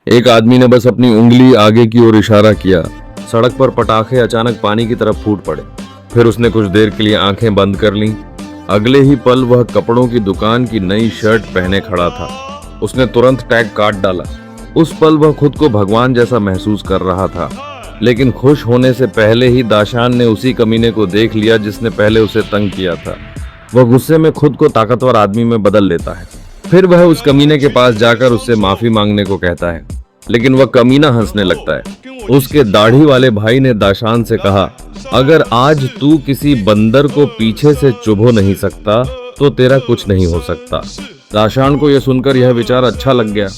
एक आदमी ने बस अपनी उंगली आगे की ओर इशारा किया। सड़क पर पटाखे अचानक पानी की तरफ फूट पड़े। फिर उसने कुछ देर के लिए आंखें बंद कर लीं। अगले ही पल वह कपड़ों की दुकान की नई शर्ट पहने खड़ा था। उसने तुरंत टैग काट डाला। उस पल वह खुद को भगवान जैसा महसूस कर रहा था। लेकिन खुश होने से पहले ही दाशान ने उसी कमीने को देख लिया जिसने पहले उसे तंग किया था। वह गुस्से में खुद को ताकतवर आदमी में बदल लेता है। फिर वह उस कमीने के पास जाकर उससे माफी मांगने को कहता है, लेकिन वह कमीना हंसने लगता है। उसके दाढ़ी वाले भाई ने दाशान से कहा, अगर आज तू किसी बंदर को पीछे से चुभो नहीं सकता तो तेरा कुछ नहीं हो सकता। दाशान को यह सुनकर यह विचार अच्छा लग गया।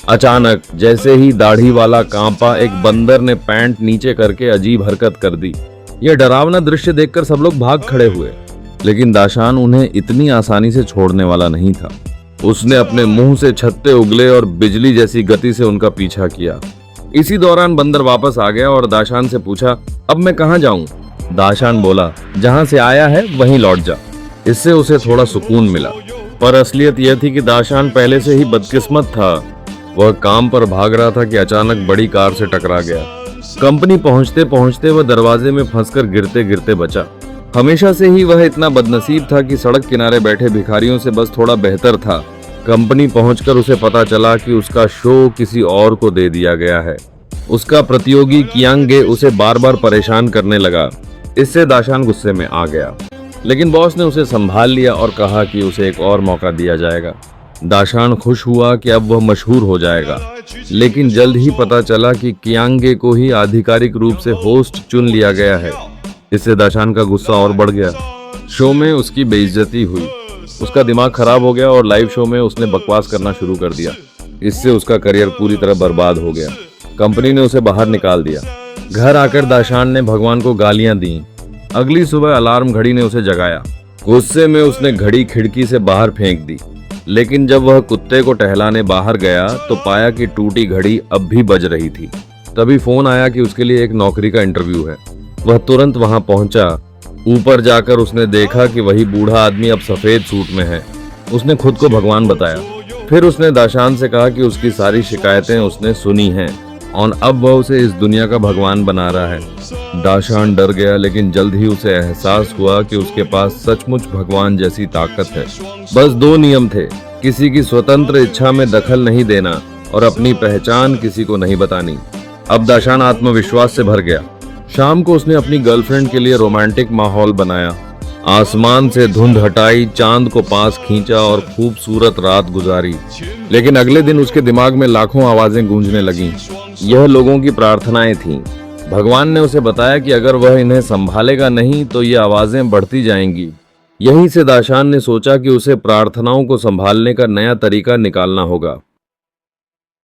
अचानक जैसे ही दाढ़ी वाला कांपा, एक बंदर ने पैंट नीचे करके अजीब हरकत कर दी। यह डरावना दृश्य देखकर सब लोग भाग खड़े हुए, लेकिन दाशान उन्हें इतनी आसानी से छोड़ने वाला नहीं था। उसने अपने मुंह से छत्ते उगले और बिजली जैसी गति से उनका पीछा किया। इसी दौरान बंदर वापस आ गया और दाशान से पूछा, अब मैं कहाँ जाऊं? दाशान बोला, जहां से आया है वहीं लौट जा। इससे उसे थोड़ा सुकून मिला, पर असलियत यह थी कि दाशान पहले से ही बदकिस्मत था। वह काम पर भाग रहा था कि अचानक बड़ी कार से टकरा गया। कंपनी पहुंचते पहुंचते वह दरवाजे में फंसकर गिरते गिरते बचा। हमेशा से ही वह इतना बदनसीब था कि सड़क किनारे बैठे भिखारियों से बस थोड़ा बेहतर था। कंपनी पहुंचकर उसे पता चला कि उसका शो किसी और को दे दिया गया है। उसका प्रतियोगी कियांगे उसे बार बार परेशान करने लगा। इससे दाशान गुस्से में आ गया, लेकिन बॉस ने उसे संभाल लिया और कहा कि उसे एक और मौका दिया जाएगा। दाशान खुश हुआ कि अब वह मशहूर हो जाएगा, लेकिन जल्द ही पता चला कि कियांगे को ही आधिकारिक रूप से होस्ट चुन लिया गया है। इससे दाशान का गुस्सा और बढ़ गया। शो में उसकी बेइज्जती हुई, उसका दिमाग खराब हो गया और लाइव शो में उसने बकवास करना शुरू कर दिया। इससे उसका करियर पूरी तरह बर्बाद हो गया। कंपनी ने उसे बाहर निकाल दिया। घर आकर दाशान ने भगवान को गालियां दी। अगली सुबह अलार्म घड़ी ने उसे जगाया। गुस्से में उसने घड़ी खिड़की से बाहर फेंक दी, लेकिन जब वह कुत्ते को टहलाने बाहर गया तो पाया कि टूटी घड़ी अब भी बज रही थी। तभी फोन आया कि उसके लिए एक नौकरी का इंटरव्यू है। वह तुरंत वहां पहुंचा। ऊपर जाकर उसने देखा कि वही बूढ़ा आदमी अब सफेद सूट में है। उसने खुद को भगवान बताया। फिर उसने दाशान से कहा कि उसकी सारी शिकायतें उसने सुनी हैं और अब वह उसे इस दुनिया का भगवान बना रहा है। दाशान डर गया, लेकिन जल्द ही उसे एहसास हुआ कि उसके पास सचमुच भगवान जैसी ताकत है। बस दो नियम थे, किसी की स्वतंत्र इच्छा में दखल नहीं देना और अपनी पहचान किसी को नहीं बतानी। अब दाशान आत्मविश्वास से भर गया। शाम को उसने अपनी गर्लफ्रेंड के लिए रोमांटिक माहौल बनाया। आसमान से धुंध हटाई, चांद को पास खींचा और खूबसूरत रात गुजारी। लेकिन अगले दिन उसके दिमाग में लाखों आवाजें गूंजने लगीं। यह लोगों की प्रार्थनाएं थीं। भगवान ने उसे बताया कि अगर वह इन्हें संभालेगा नहीं तो ये आवाजें बढ़ती जाएंगी। यहीं से दाशान ने सोचा कि उसे प्रार्थनाओं को संभालने का नया तरीका निकालना होगा।